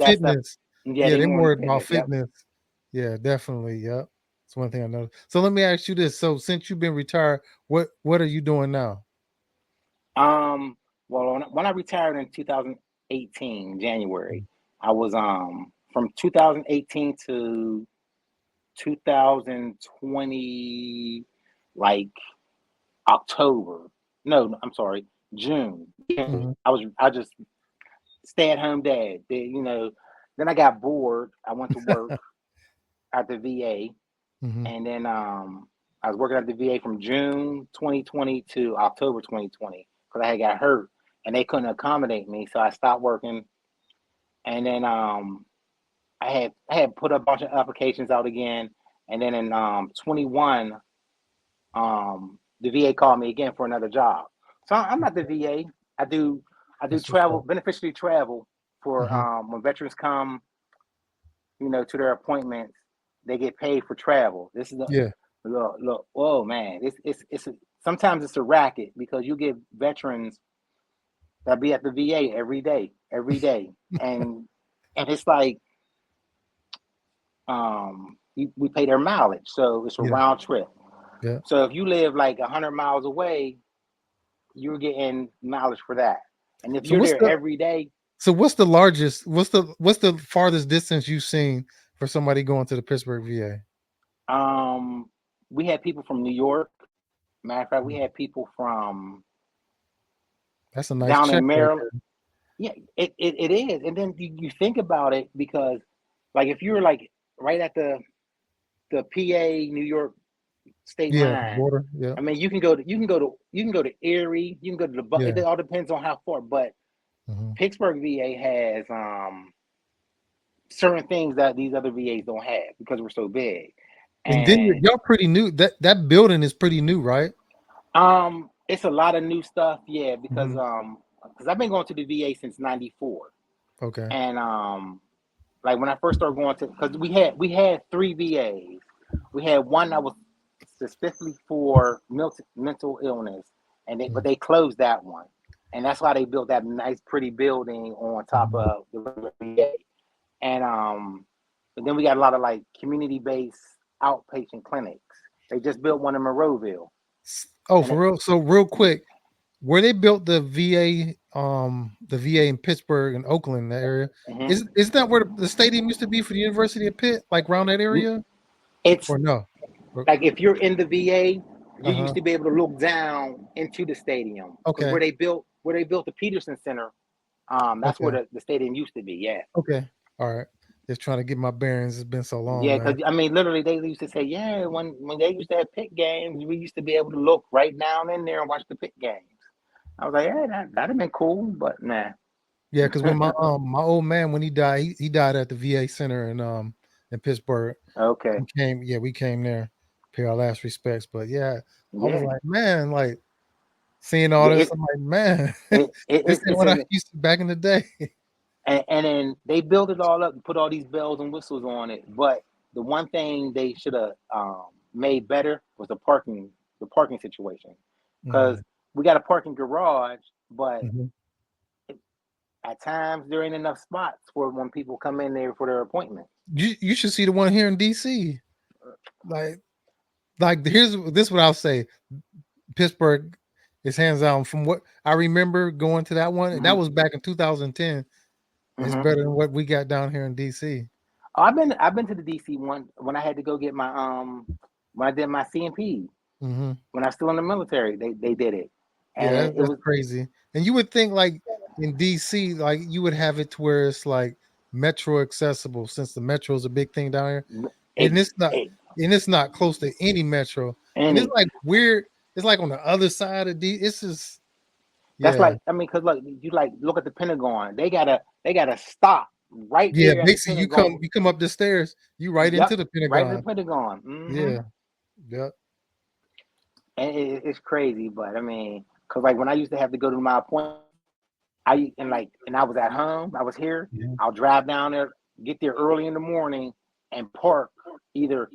that stuff. fitness. Yeah, Yeah, they they're more into more about fitness. Yep. fitness. Yeah, definitely. Yep. It's one thing I know. So let me ask you this. So since you've been retired, what are you doing now? Well, when I retired in 2018 January, I was from 2018 to 2020, like October. No, I'm sorry, June. Mm-hmm. I just stay at home dad. Then I got bored. I went to work at the VA, Mm-hmm. and then I was working at the VA from June 2020 to October 2020 because I had got hurt and they couldn't accommodate me, so I stopped working. And then I had put a bunch of applications out again, and then in 21 the VA called me again for another job. So I'm at the VA. I do I do That's what's travel up. beneficiary travel for Mm-hmm. when veterans come, to their appointments. They get paid for travel. This is the Yeah. look. Oh man, sometimes it's a racket because you get veterans that be at the VA every day, and it's like we pay their mileage, so it's a Yeah. round trip. Yeah. So if you live like 100 miles away, you're getting mileage for that. And if So you're what's there the every day, so what's the largest what's the farthest distance you've seen for somebody going to the Pittsburgh VA? um, we had people from New York. Matter of fact, we had people from That's a nice down check in right Maryland. there. Yeah, it is. And then you think about it because, like, if you're like right at the PA New York state Yeah, the line, border. Yeah. I mean, you can go to Erie, you can go to it Yeah. all depends on how far. But Mm-hmm. Pittsburgh VA has certain things that these other VAs don't have because we're so big. And then And y'all pretty new. That building is pretty new, right? it's a lot of new stuff, yeah, Mm-hmm. because I've been going to the VA since '94, Okay. and like when I first started going to, because we had three VAs. We had one that was specifically for mental illness, but they closed that one, and that's why they built that nice, pretty building on top Mm-hmm. of the regular VA. And but then we got a lot of like community-based outpatient clinics. They just built one in Monroeville, Oh, and for real. So real quick, where they built the VA in Pittsburgh and Oakland, that area, mhm. is that where the stadium used to be for the University of Pitt, like around that area, It's or no? like if you're in the VA, Uh you used huh. to be able to look down into the stadium because Okay. where they built the Peterson Center, that's where Okay. the stadium used to be. Yeah, Okay. All right. Just trying to get my bearings. It's been so long, yeah. man. Because I mean, literally, they used to say, yeah, when they used to have pit games, we used to be able to look right down in there and watch the pit games. I was like, yeah, that'd have been cool, but nah. Yeah, because when my old man, when he died, he died at the VA center in Pittsburgh. Okay, We came there, pay our last respects. But yeah, I was yeah, like, man, like seeing all yeah. this, I'm like, man, this ain't It's what I in used to back in the day. and then they built it all up and put all these bells and whistles on it. But the one thing they should have made better was the parking situation, because Mhm, we got a parking garage, but mhm. at times there ain't enough spots for when people come in there for their appointment. You should see the one here in DC. Like here's this what I'll say. Pittsburgh is hands down from what I remember going to that one. That Hmm. was back in 2010. It's Hmm. better than what we got down here in DC. Oh, I've been to the DC one when I had to go get my when I did my CMP Hmm. when I was still in the military. They did it, and Yeah, it that's was crazy. And you would think like in DC, like you would have it to where it's like metro accessible, since the metro is a big thing down here, it, and it's not, it and it's not close to any metro, and it's any like weird. It's like on the other side of D. It's just That's yeah, like, I mean, cause like you like look at the Pentagon. They gotta stop right yeah. there at the Basically, Pentagon. you come up the stairs, you right into Yep, the right at the Pentagon. Pentagon. Hmm. Yeah, yeah. And it's crazy, but I mean, cause like when I used to have to go to my appointment, and I was at home, I was here. Mhm. I'll drive down there, get there early in the morning, and park either